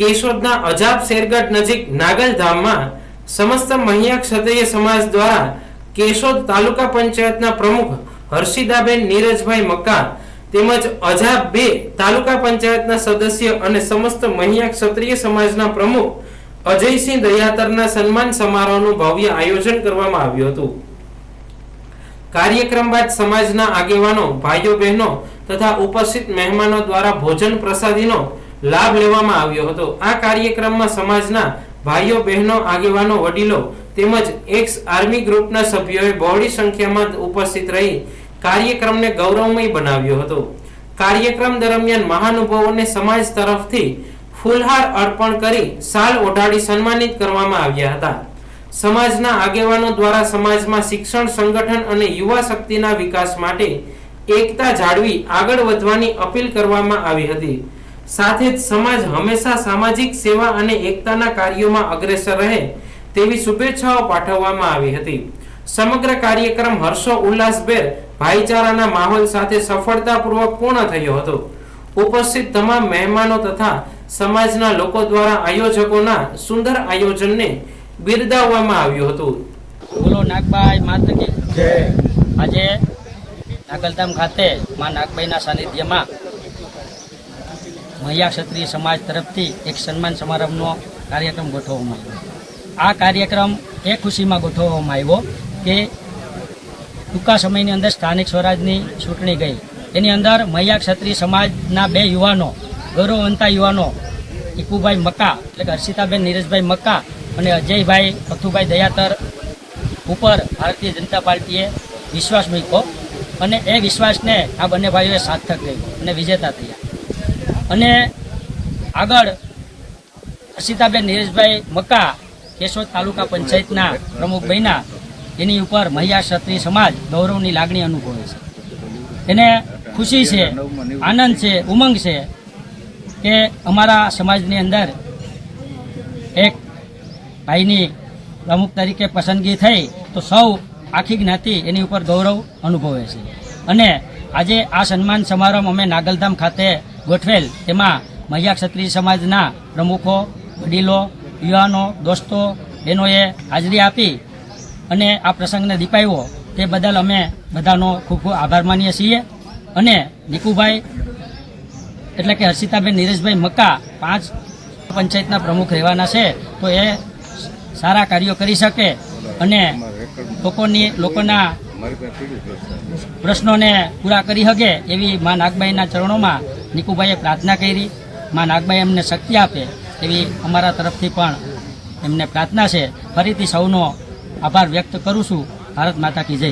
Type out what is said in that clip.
કેશોદના અજાબ શેરગઢ નજીક નાગલધામમાં સમસ્ત મહિયા ક્ષત્રિય સમાજ દ્વારા કેશોદ તાલુકા પંચાયતના પ્રમુખ હર્ષિદાબેન નીરજભાઈ મક્કા તેમજ અજાબ 2 તાલુકા પંચાયતના સદસ્ય અને સમસ્ત મહિયા ક્ષત્રિય સમાજના પ્રમુખ અજયસિંહ દયાતરના સન્માન સમારોહનું ભવ્ય આયોજન કરવામાં આવ્યું હતું। કાર્યક્રમ બાદ સમાજના આગેવાનો, ભાઈઓ બહેનો તથા ઉપસ્થિત મહેમાનો દ્વારા ભોજન પ્રસાદીનો લાભ લેવામાં આવ્યો હતો। આ કાર્યક્રમમાં સમાજના ભાઈઓ બહેનો, આગેવાનો, વડીલો તેમજ એક્સ આર્મી ગ્રુપના સભ્યોએ બહોળી સંખ્યામાં ઉપસ્થિત રહી કાર્યક્રમને ગૌરવમય બનાવ્યો હતો। કાર્યક્રમ દરમિયાન મહાનુભાવોને સમાજ તરફથી ફૂલહાર અર્પણ કરી શાલ ઓઢાડી સન્માનિત કરવામાં આવ્યા હતા। સમાજના આગેવાનો દ્વારા સમાજમાં શિક્ષણ, સંગઠન અને યુવા શક્તિના વિકાસ માટે એકતા જાળવી આગળ વધવાની અપીલ કરવામાં આવી હતી। સાથે જ સમાજ હંમેશા સામાજિક સેવા અને એકતાના કાર્યોમાં અગ્રેસર રહે તેવી શુભેચ્છાઓ પાઠવવામાં આવી હતી। સમગ્ર કાર્યક્રમ હર્ષો ઉલ્લાસભેર ભાઈચારાના માહોલ સાથે સફળતાપૂર્વક પૂર્ણ થયો હતો। ઉપસ્થિત તમામ મહેમાનો તથા સમાજના લોકો દ્વારા આયોજકોના સુંદર આયોજનને બિરદાવવામાં આવ્યું હતું। બોલો નાગબાઈ માતા કી જય। આજે નાગલધામ ખાતે માં નાગબાઈના સાનિધ્યમાં મહિયા ક્ષત્રિય સમાજ તરફથી એક સન્માન સમારંભનો કાર્યક્રમ ગોઠવવામાં આવ્યો। આ કાર્યક્રમ એ ખુશીમાં ગોઠવવામાં આવ્યો કે ટૂંકા સમયની અંદર સ્થાનિક સ્વરાજની ચૂંટણી ગઈ, એની અંદર મહિયા ક્ષત્રિય સમાજના 2 યુવાનો, ગૌરવવંતા યુવાનો ઈકુભાઈ મક્કા એટલે કે હર્ષિતાબેન નીરજભાઈ મક્કા અને અજયભાઈ પથુભાઈ દયાતર ઉપર ભારતીય જનતા પાર્ટીએ વિશ્વાસ મૂક્યો અને એ વિશ્વાસને આ બંને ભાઈઓએ સાર્થક કર્યો અને વિજેતા થયા। અને આગળ હર્ષિતાબેન નીરજભાઈ મક્કા કેશોદ તાલુકા પંચાયતના પ્રમુખ બન્યા, એની ઉપર મહિયા ક્ષત્રિય સમાજ ગૌરવની લાગણી અનુભવે છે। એને ખુશી છે, આનંદ છે, ઉમંગ છે કે અમારા સમાજની અંદર એક ભાઈની પ્રમુખ તરીકે પસંદગી થઈ તો સૌ આખી જ્ઞાતિ એની ઉપર ગૌરવ અનુભવે છે। અને આજે આ સન્માન સમારંભ અમે નાગલધામ ખાતે ગોઠવેલ, તેમાં મહિયા ક્ષત્રિય સમાજના પ્રમુખો, વડીલો, યુવાનો, દોસ્તો, બહેનોએ હાજરી આપી અને આ પ્રસંગને દીપાવ્યો તે બદલ અમે બધાનો ખૂબ ખૂબ આભાર માનીએ છીએ। અને નીકુભાઈ એટલે કે હર્ષિતાબેન નીરજભાઈ મક્કા 5 પંચાયતના પ્રમુખ રહેવાના છે, તો એ સારા કાર્યો કરી શકે અને લોકોના પ્રશ્નોને પૂરા કરી શકે એવી મા નાગબાઈના ચરણોમાં નીકુભાઈએ પ્રાર્થના કરી। મા નાગબાઈ એમને શક્તિ આપે એવી અમારા તરફથી પણ એમને પ્રાર્થના છે। ફરીથી સૌનો આભાર વ્યક્ત કરું છું। ભારત માતા કી જય।